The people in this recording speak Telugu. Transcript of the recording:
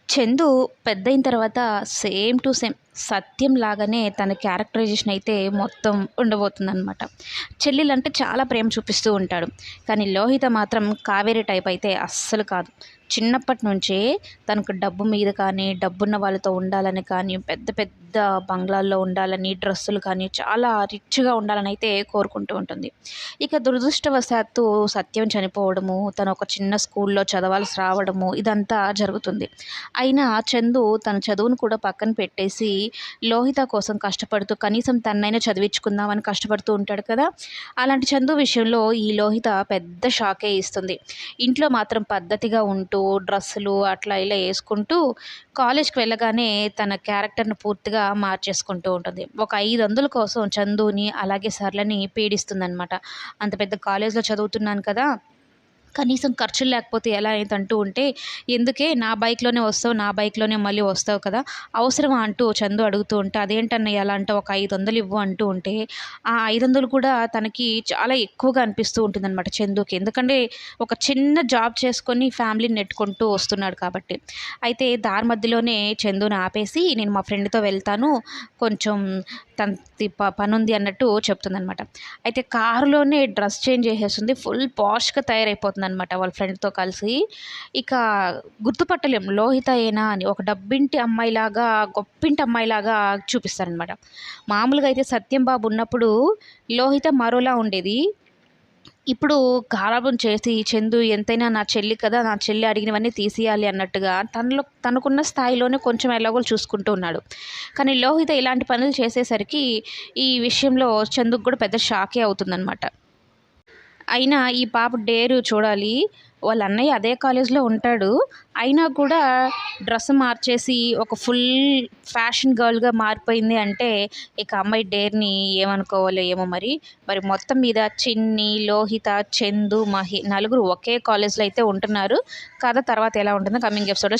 చందు పెద్దయిన తర్వాత సేమ్ టు సేమ్ సత్యం లాగానే తన క్యారెక్టరైజేషన్ అయితే మొత్తం ఉండబోతుందనమాట. చెల్లెలంటే చాలా ప్రేమ చూపిస్తూ ఉంటాడు. కానీ లోహిత మాత్రం కావేరి టైప్ అయితే అస్సలు కాదు. చిన్నప్పటి నుంచే తనకు డబ్బు మీద కానీ, డబ్బున్న వాళ్ళతో ఉండాలని కానీ, పెద్ద పెద్ద బంగ్లాల్లో ఉండాలని, డ్రెస్సులు కానీ చాలా రిచ్‌గా ఉండాలని అయితే కోరుకుంటూ ఉంటుంది. ఇక దురదృష్టవశాత్తు సత్యం చనిపోవడము, తను ఒక చిన్న స్కూల్‌లో చదవాల్సి రావడము ఇదంతా జరుగుతుంది. అయినా చందు తన చదువును కూడా పక్కన పెట్టేసి లోహిత కోసం కష్టపడుతూ కనీసం తననైనా చదివించుకుందామని కష్టపడుతూ ఉంటాడు కదా! అలాంటి చందు విషయంలో ఈ లోహిత పెద్ద షాకే ఇస్తుంది. ఇంట్లో మాత్రం పద్ధతిగా ఉంటూ డ్రెస్సులు అట్లా ఇలా యేసుకుంటూ కాలేజ్‌కి వెళ్ళగానే తన క్యారెక్టర్‌ని పూర్తిగా మార్చేసుకుంటూ ఉంటుంది. ఒక 500 కోసం చందుని అలాగే సరళని పీడిస్తుందనమాట. అంత పెద్ద కాలేజ్‌లో చదువుతున్నాను కదా! కనీసం ఖర్చులు లేకపోతే ఎలా అయితే అంటూ ఉంటే, "ఎందుకే నా బైక్‌లోనే వస్తావు, నా బైక్‌లోనే మళ్ళీ వస్తావు కదా! అవసరమా?" అంటూ చందు అడుగుతూ ఉంటే, "అదేంటన్నయ్య అలా అంటావు, ఒక 500 ఇవ్వు" అంటూ ఉంటే, ఆ 500 కూడా తనకి చాలా ఎక్కువగా అనిపిస్తూ ఉంటుందనమాట చందుకి. ఎందుకంటే ఒక చిన్న జాబ్ చేసుకొని ఫ్యామిలీని నెట్టుకుంటూ వస్తున్నాడు కాబట్టి. అయితే దారి మధ్యలోనే చందుని ఆపేసి, "నేను మా ఫ్రెండ్‌తో వెళ్తాను. కొంచెం తనది పనుంది" అన్నట్టు చెప్తుందనమాట. అయితే కారులోనే డ్రెస్ చేంజ్ చేసేస్తుంది. ఫుల్ పాష్‌గా తయారైపోతుందనమాట వాళ్ళ ఫ్రెండ్‌తో కలిసి. ఇక గుర్తుపట్టలేం లోహిత ఏనా అని. ఒక డబ్బింటి అమ్మాయిలాగా, గొప్పింటి అమ్మాయిలాగా చూపిస్తారనమాట. మామూలుగా అయితే సత్యం బాబు ఉన్నప్పుడు లోహిత మరోలా ఉండేది. ఇప్పుడు గారాబం చేసి చందు ఎంతైనా నా చెల్లి కదా! నా చెల్లి అడిగినవన్నీ తీసియాలి అన్నట్టుగా తనకున్న స్థాయిలోనే కొంచెం ఎలాగోలా చూసుకుంటూ ఉన్నాడు. కానీ లోహిత ఇలాంటి పనులు చేసేసరికి ఈ విషయంలో చందుకు కూడా పెద్ద షాకే అవుతుందనమాట. అయినా ఈ పాప డేరు చూడాలి. వాళ్ళ అన్నయ్య అదే కాలేజ్‌లో ఉంటాడు. అయినా కూడా డ్రెస్ మార్చేసి ఒక ఫుల్ ఫ్యాషన్ గర్ల్‌గా మారిపోయింది అంటే, ఇక అమ్మాయి డేర్‌ని ఏమనుకోవాలో ఏమో మరి. మరి మొత్తం మీద చిన్ని, లోహిత, చందు, మహి నలుగురు ఒకే కాలేజ్‌లో అయితే ఉంటున్నారు. కథ తర్వాత ఎలా ఉంటుందో కమింగ్ ఎపిసోడ్‌లో